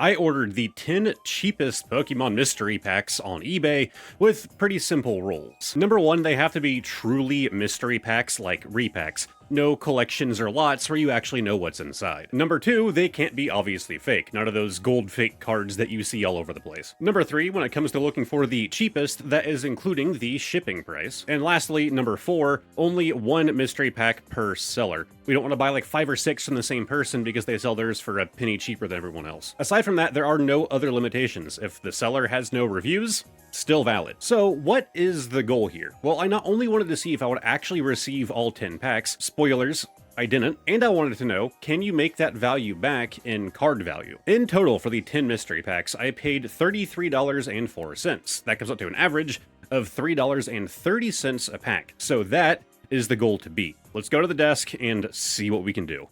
I ordered the 10 cheapest Pokemon mystery packs on eBay with pretty simple rules. Number one, they have to be truly mystery packs like repacks. No collections or lots where you actually know what's inside. Number two, they can't be obviously fake. None of those gold fake cards that you see all over the place. Number three, when it comes to looking for the cheapest, that is including the shipping price. And lastly, number four, only one mystery pack per seller. We don't want to buy like 5 or 6 from the same person because they sell theirs for a penny cheaper than everyone else. Aside from that, there are no other limitations. If the seller has no reviews, still valid. So what is the goal here? Well, I not only wanted to see if I would actually receive all 10 packs, spoilers, I didn't, and I wanted to know, can you make that value back in card value? In total, for the 10 mystery packs, I paid $33.04. That comes up to an average of $3.30 a pack. So that is the goal to beat. Let's go to the desk and see what we can do.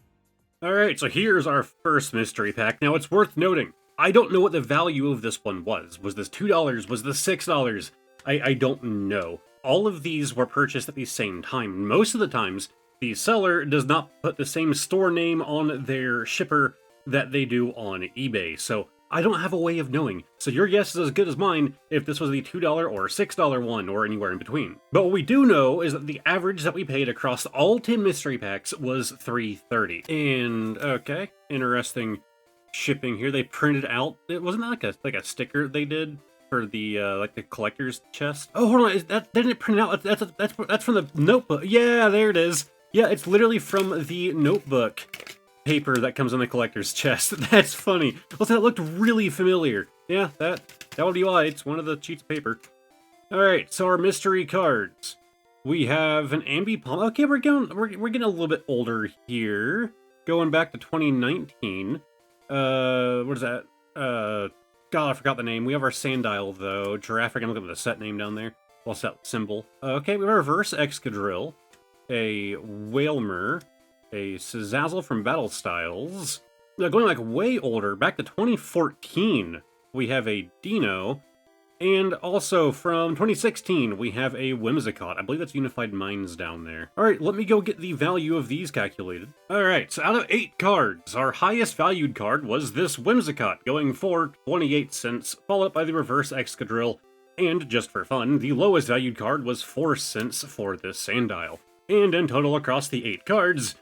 Alright, so here's our first mystery pack. Now, it's worth noting, I don't know what the value of this one was. Was this $2? Was this $6? I don't know. All of these were purchased at the same time. Most of the times, the seller does not put the same store name on their shipper that they do on eBay, so I don't have a way of knowing. So your guess is as good as mine if this was the $2 or $6 one or anywhere in between. But what we do know is that the average that we paid across all 10 mystery packs was $3.30. And okay, interesting shipping here. They printed out, it wasn't that like a sticker they did for the like the collector's chest. Oh, hold on, is that didn't it print out? That's from the notebook. Yeah, there it is. Yeah, it's literally from the notebook paper that comes on the collector's chest. That's funny. Also, that looked really familiar. Yeah, that would be why. It's one of the sheets of paper. All right, so our mystery cards. We have an Ambipom. Okay, we're getting a little bit older here. Going back to 2019. What is that? God, I forgot the name. We have our Sandile, though. Giraffe, I'm gonna look at the set name down there. What's that symbol? Okay, we have a Reverse Excadrill, a Whalmer, a Sazazle from Battle Styles. Going like way older, back to 2014, we have a Dino. And also from 2016, we have a Whimsicott. I believe that's Unified Minds down there. Alright, let me go get the value of these calculated. Alright, so out of 8 cards, our highest valued card was this Whimsicott, going for 28 cents, followed by the Reverse Excadrill. And just for fun, the lowest valued card was 4 cents for this Sandile. And in total across the 8 cards,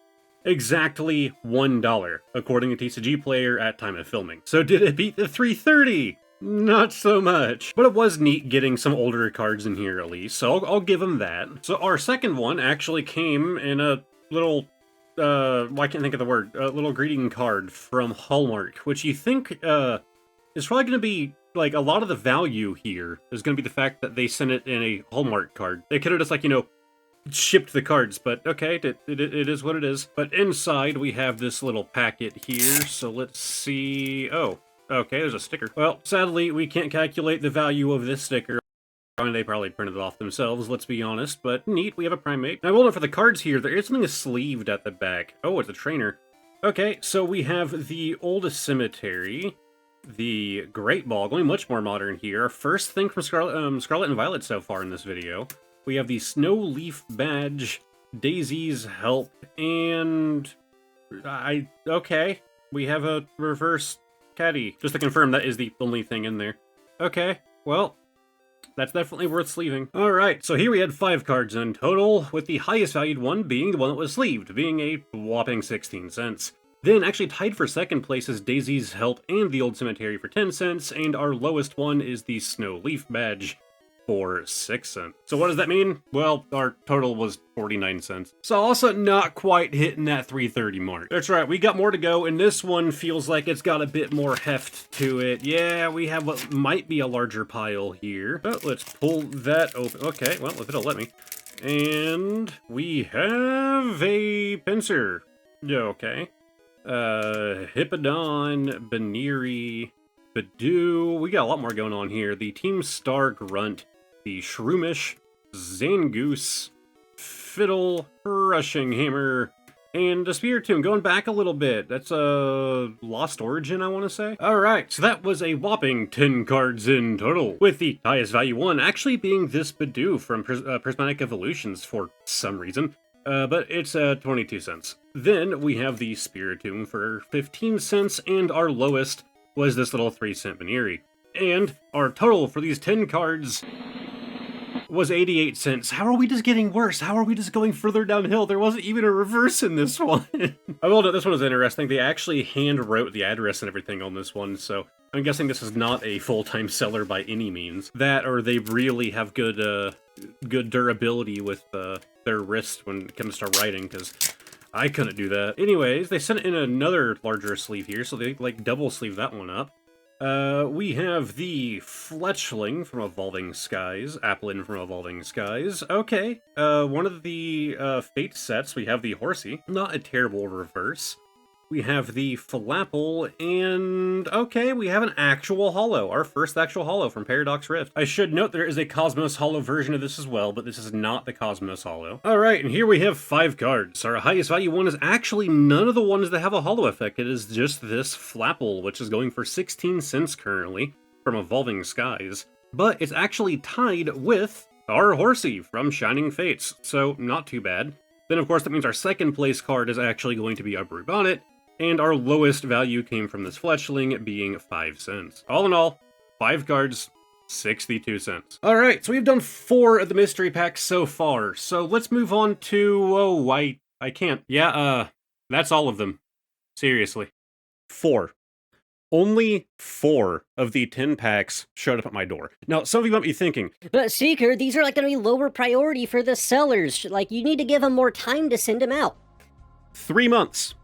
exactly $1, according to TCG Player at time of filming. So did it beat the $3.30? Not so much. But it was neat getting some older cards in here at least, so I'll give them that. So our second one actually came in a little, I can't think of the word, a little greeting card from Hallmark, which you think is probably going to be, like, a lot of the value here is going to be the fact that they sent it in a Hallmark card. They could have just, like, you know, shipped the cards, but okay, it is what it is. But inside we have this little packet here, so let's see. Oh, okay, there's a sticker. Well, sadly, we can't calculate the value of this sticker. I mean, they probably printed it off themselves, let's be honest, but neat, we have a primate. Now, well, for the cards here, there is something sleeved at the back. Oh, it's a trainer. Okay, so we have the Oldest Cemetery, the Great Ball, going much more modern here. Our first thing from Scarlet and Violet so far in this video. We have the Snow Leaf Badge, Daisy's Help, and okay, we have a Reverse Caddy. Just to confirm, that is the only thing in there. Okay, well, that's definitely worth sleeving. Alright, so here we had 5 cards in total, with the highest valued one being the one that was sleeved, being a whopping 16 cents. Then, actually tied for second place is Daisy's Help and the Old Cemetery for 10 cents, and our lowest one is the Snow Leaf Badge for 6 cents. So what does that mean? Well, our total was 49 cents. So also not quite hitting that 3.30 mark. That's right, we got more to go, and this one feels like it's got a bit more heft to it. Yeah, we have what might be a larger pile here. But let's pull that open. Okay, well, if it'll let me. And we have a pincer. Okay. Hippodon, Baneri, Badoo. We got a lot more going on here. The Team Star Grunt, the Shroomish, Zangoose, Fiddle, Rushing Hammer, and a Spiritomb. Going back a little bit. That's a Lost Origin, I want to say. Alright, so that was a whopping 10 cards in total, with the highest value one actually being this Badoo from Prismatic Evolutions for some reason. But it's 22 cents. Then we have the Spiritomb for 15 cents, and our lowest was this little 3-cent Baneri. And our total for these 10 cards was 88 cents. How are we just getting worse? How are we just going further downhill? There wasn't even a reverse in this one. I will note this one is interesting. They actually hand wrote the address and everything on this one, so I'm guessing this is not a full-time seller by any means. That, or they really have good durability with their wrist when it comes to writing, because I couldn't do that. Anyways, they sent in another larger sleeve here, so they like double sleeve that one up. We have the Fletchling from Evolving Skies, Applin from Evolving Skies. Okay, one of the Fate sets, we have the Horsey. Not a terrible reverse. We have the Flapple, and okay, we have an actual holo, our first actual holo from Paradox Rift. I should note there is a Cosmos holo version of this as well, but this is not the Cosmos holo. Alright, and here we have 5 cards. Our highest value one is actually none of the ones that have a holo effect. It is just this Flapple, which is going for 16 cents currently from Evolving Skies. But it's actually tied with our Horsey from Shining Fates, so not too bad. Then of course that means our second place card is actually going to be a Brubonnet, and our lowest value came from this Fletchling, being 5 cents. All in all, 5 cards, 62 cents. Alright, so we've done 4 of the mystery packs so far, so let's move on to... oh, I can't. Yeah, that's all of them. Seriously. 4. Only 4 of the 10 packs showed up at my door. Now, some of you might be thinking, but Seeker, these are like going to be lower priority for the sellers. Like, you need to give them more time to send them out. 3 months.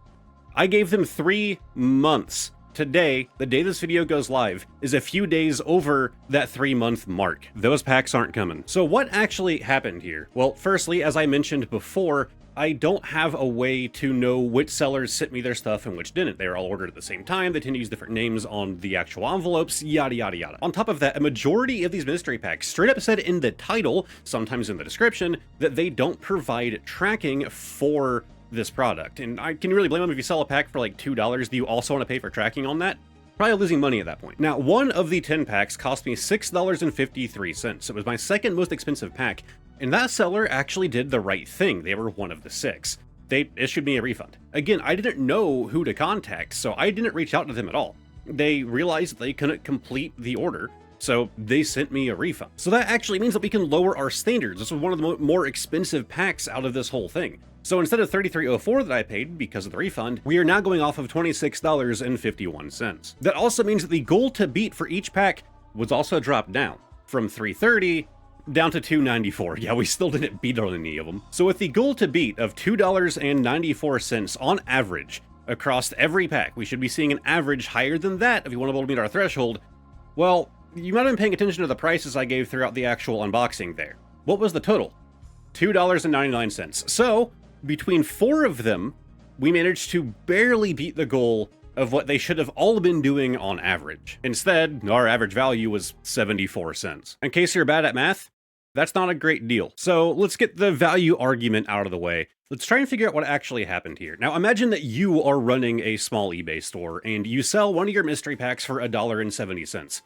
I gave them 3 months. Today, the day this video goes live, is a few days over that 3-month mark. Those packs aren't coming. So what actually happened here? Well, firstly, as I mentioned before, I don't have a way to know which sellers sent me their stuff and which didn't. They were all ordered at the same time, they tend to use different names on the actual envelopes, yada yada yada. On top of that, a majority of these mystery packs straight up said in the title, sometimes in the description, that they don't provide tracking for this product. And can you really blame them if you sell a pack for like $2? Do you also want to pay for tracking on that? Probably losing money at that point. Now, one of the 10 packs cost me $6.53. It was my second most expensive pack, and that seller actually did the right thing. They were one of the 6. They issued me a refund. Again, I didn't know who to contact, so I didn't reach out to them at all. They realized they couldn't complete the order, so they sent me a refund. So that actually means that we can lower our standards. This was one of the more expensive packs out of this whole thing. So instead of $33.04 that I paid because of the refund, we are now going off of $26.51. That also means that the goal to beat for each pack was also dropped down from $3.30 down to $2.94. Yeah, we still didn't beat on any of them. So with the goal to beat of $2.94 on average across every pack, we should be seeing an average higher than that if you want to meet our threshold. Well, you might have been paying attention to the prices I gave throughout the actual unboxing there. What was the total? $2.99. So between 4 of them, we managed to barely beat the goal of what they should have all been doing on average. Instead, our average value was 74 cents. In case you're bad at math, that's not a great deal. So let's get the value argument out of the way. Let's try and figure out what actually happened here. Now imagine that you are running a small eBay store and you sell one of your mystery packs for $1.70.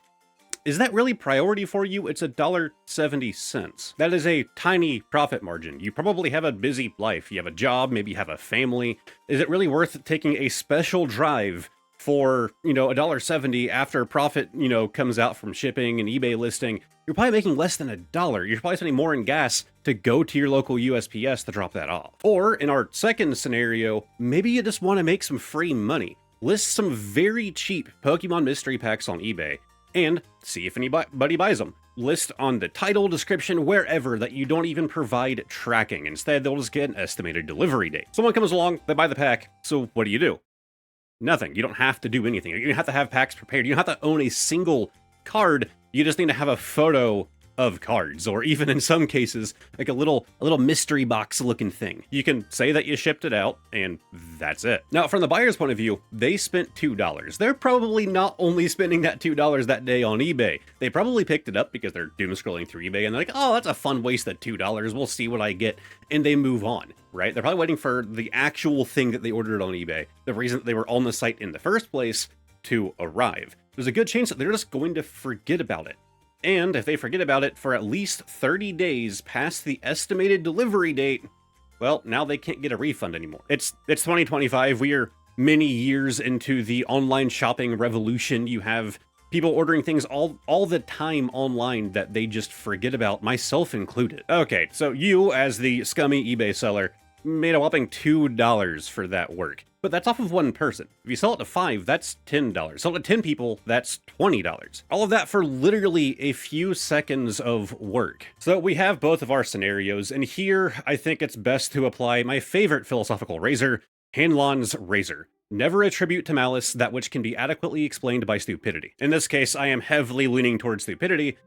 Is that really priority for you? It's $1.70. That is a tiny profit margin. You probably have a busy life. You have a job, maybe you have a family. Is it really worth taking a special drive for, $1.70 after profit, comes out from shipping and eBay listing? You're probably making less than $1. You're probably spending more in gas to go to your local USPS to drop that off. Or in our second scenario, maybe you just want to make some free money. List some very cheap Pokemon mystery packs on eBay and see if anybody buys them. List on the title, description, wherever that you don't even provide tracking. Instead, they'll just get an estimated delivery date. Someone comes along, they buy the pack, so what do? Nothing. You don't have to do anything. You don't have to have packs prepared. You don't have to own a single card. You just need to have a photo of cards, or even in some cases, like a little mystery box looking thing. You can say that you shipped it out, and that's it. Now, from the buyer's point of view, they spent $2. They're probably not only spending that $2 that day on eBay. They probably picked it up because they're doom scrolling through eBay, and they're like, oh, that's a fun waste of $2. We'll see what I get, and they move on, right? They're probably waiting for the actual thing that they ordered on eBay, the reason that they were on the site in the first place, to arrive. There's a good chance that they're just going to forget about it. And if they forget about it for at least 30 days past the estimated delivery date, well, now they can't get a refund anymore. It's 2025. We are many years into the online shopping revolution. You have people ordering things all the time online that they just forget about, myself included. Okay, so you, as the scummy eBay seller, made a whopping $2 for that work. But that's off of one person. If you sell it to 5, that's $10. Sell it to 10 people, that's $20. All of that for literally a few seconds of work. So we have both of our scenarios, and here I think it's best to apply my favorite philosophical razor, Hanlon's razor. Never attribute to malice that which can be adequately explained by stupidity. In this case, I am heavily leaning towards stupidity,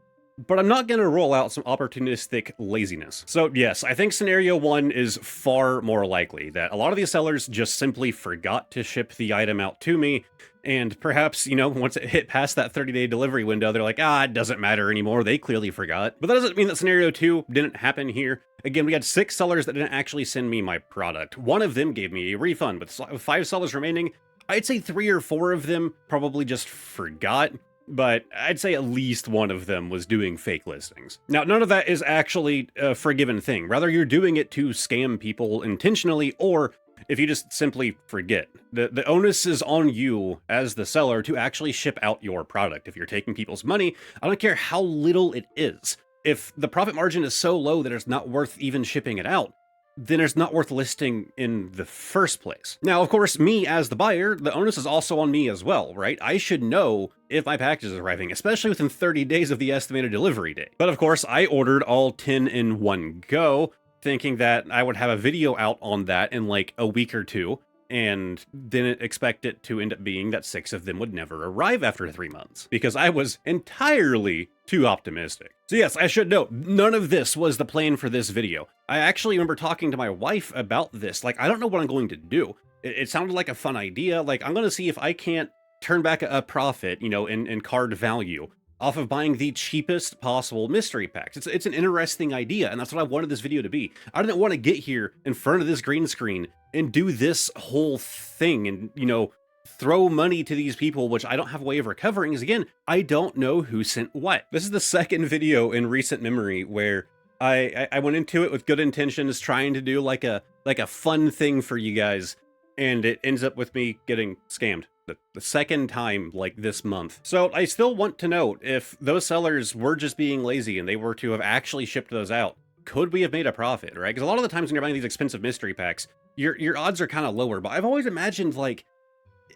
but I'm not going to roll out some opportunistic laziness. So yes, I think scenario 1 is far more likely, that a lot of these sellers just simply forgot to ship the item out to me, and perhaps, you know, once it hit past that 30-day delivery window, they're like, it doesn't matter anymore, they clearly forgot. But that doesn't mean that scenario 2 didn't happen here. Again, we had 6 sellers that didn't actually send me my product. One of them gave me a refund, with 5 sellers remaining. I'd say 3 or 4 of them probably just forgot, but I'd say at least one of them was doing fake listings. Now, none of that is actually a forgiven thing. Rather, you're doing it to scam people intentionally, or if you just simply forget. The onus is on you as the seller to actually ship out your product. If you're taking people's money, I don't care how little it is. If the profit margin is so low that it's not worth even shipping it out, then it's not worth listing in the first place. Now, of course, me as the buyer, the onus is also on me as well, right? I should know if my package is arriving, especially within 30 days of the estimated delivery date. But of course, I ordered all 10 in one go, thinking that I would have a video out on that in like a week or two, and didn't expect it to end up being that 6 of them would never arrive after 3 months, because I was entirely too optimistic. So yes, I should note, none of this was the plan for this video. I actually remember talking to my wife about this. Like, I don't know what I'm going to do. It sounded like a fun idea. Like, I'm going to see if I can't turn back a profit, you know, in card value off of buying the cheapest possible mystery packs. It's an interesting idea, and that's what I wanted this video to be. I didn't want to get here in front of this green screen and do this whole thing and, you know, throw money to these people, which I don't have a way of recovering, because again, I don't know who sent what. This is the second video in recent memory where I went into it with good intentions, trying to do like a fun thing for you guys, and it ends up with me getting scammed. The second time, like, this month. So I still want to note, if those sellers were just being lazy and they were to have actually shipped those out, could we have made a profit, right? Because a lot of the times when you're buying these expensive mystery packs, your odds are kind of lower, but I've always imagined, like,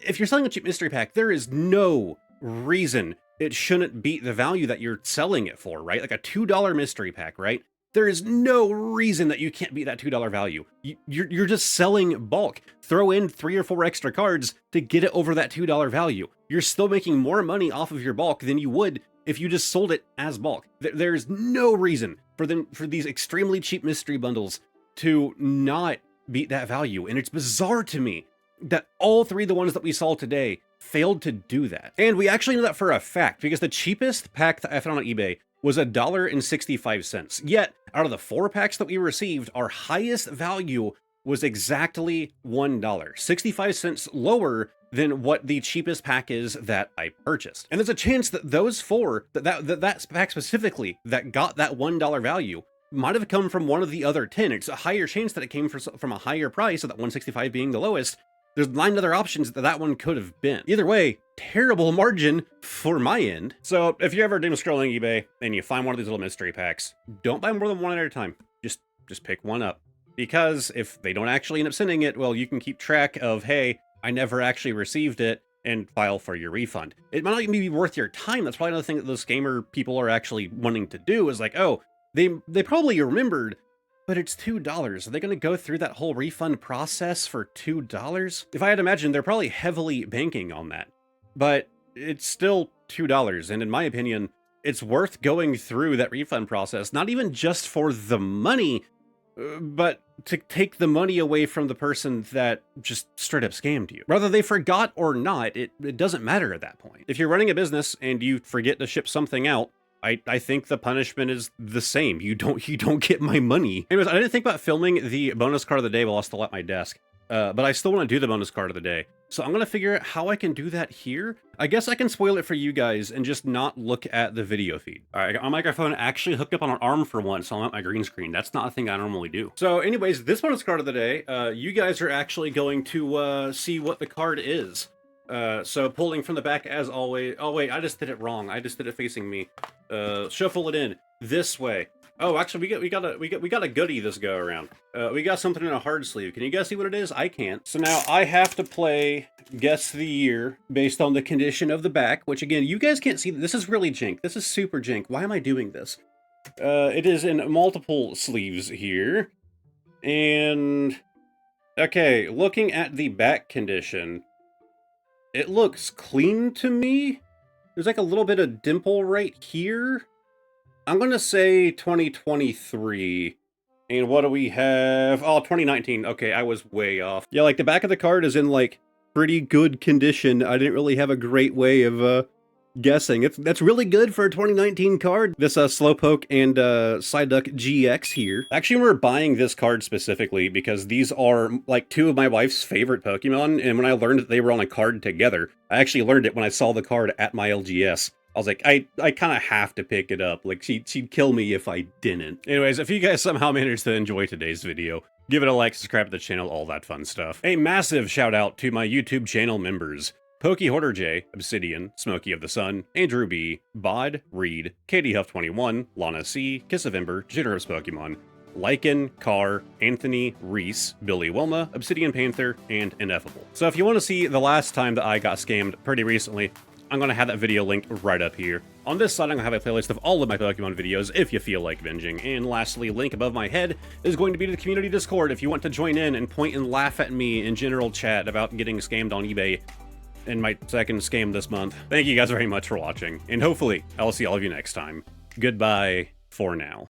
if you're selling a cheap mystery pack, there is no reason it shouldn't beat the value that you're selling it for, right? Like a $2 mystery pack, right? There is no reason that you can't beat that $2 value. You're just selling bulk. Throw in 3 or 4 extra cards to get it over that $2 value. You're still making more money off of your bulk than you would if you just sold it as bulk. There's no reason for these extremely cheap mystery bundles to not beat that value. And it's bizarre to me that all 3 of the ones that we saw today failed to do that. And we actually know that for a fact, because the cheapest pack that I found on eBay was $1.65. Yet, out of the 4 packs that we received, our highest value was exactly $1, 65 cents lower than what the cheapest pack is that I purchased. And there's a chance that those 4, that pack specifically, that got that $1 value, might have come from one of the other 10. It's a higher chance that it came from a higher price, so that 165 being the lowest. There's 9 other options that one could have been. Either way, terrible margin for my end. So if you're ever doom scrolling eBay and you find one of these little mystery packs, don't buy more than 1 at a time. Just pick one up. Because if they don't actually end up sending it, well, you can keep track of, hey, I never actually received it, and file for your refund. It might not even be worth your time. That's probably another thing that those scammer people are actually wanting to do, is like, oh, they probably remembered, but it's $2. Are they going to go through that whole refund process for $2? If I had to imagine, they're probably heavily banking on that. But it's still $2, and in my opinion, it's worth going through that refund process, not even just for the money, but to take the money away from the person that just straight up scammed you. Whether they forgot or not, it doesn't matter at that point. If you're running a business and you forget to ship something out, I think the punishment is the same. You don't get my money. Anyways, I didn't think about filming the bonus card of the day while I was still at my desk, but I still want to do the bonus card of the day. So I'm gonna figure out how I can do that here. I guess I can spoil it for you guys and just not look at the video feed. All right, I got my microphone actually hooked up on an arm for once, so I'm at my green screen. That's not a thing I normally do. So anyways, this bonus card of the day, you guys are actually going to see what the card is. So pulling from the back as always. Oh wait, I just did it wrong. I just did it facing me. Shuffle it in this way. Oh, actually, we got a goodie this go around. We got something in a hard sleeve. Can you guys see what it is? I can't. So now I have to play guess the year based on the condition of the back. Which again, you guys can't see. This is really jank. This is super jank. Why am I doing this? It is in multiple sleeves here, and okay, looking at the back condition, it looks clean to me. There's like a little bit of dimple right here. I'm gonna say 2023. And what do we have? Oh, 2019. Okay, I was way off. Yeah, like the back of the card is in like pretty good condition. I didn't really have a great way of guessing. That's really good for a 2019 card. This Slowpoke and Psyduck GX here. I actually remember buying this card specifically because these are like two of my wife's favorite Pokemon, and when I learned that they were on a card together, I actually learned it when I saw the card at my LGS. I was like, I kind of have to pick it up. Like, she'd kill me if I didn't. Anyways, if you guys somehow managed to enjoy today's video, give it a like, subscribe to the channel, all that fun stuff. A massive shout out to my YouTube channel members: Hoarder J, Obsidian, Smokey of the Sun, Andrew B, Bod, Reed, Katie Huff 21, Lana C, Kiss of Ember, Generous Pokemon, Lycan, Carr, Anthony, Reese, Billy Wilma, Obsidian Panther, and Ineffable. So if you want to see the last time that I got scammed pretty recently, I'm going to have that video linked right up here. On this side, I'm going to have a playlist of all of my Pokemon videos if you feel like binging. And lastly, link above my head is going to be to the community Discord if you want to join in and point and laugh at me in general chat about getting scammed on eBay in my second scam this month. Thank you guys very much for watching, and hopefully I'll see all of you next time. Goodbye for now.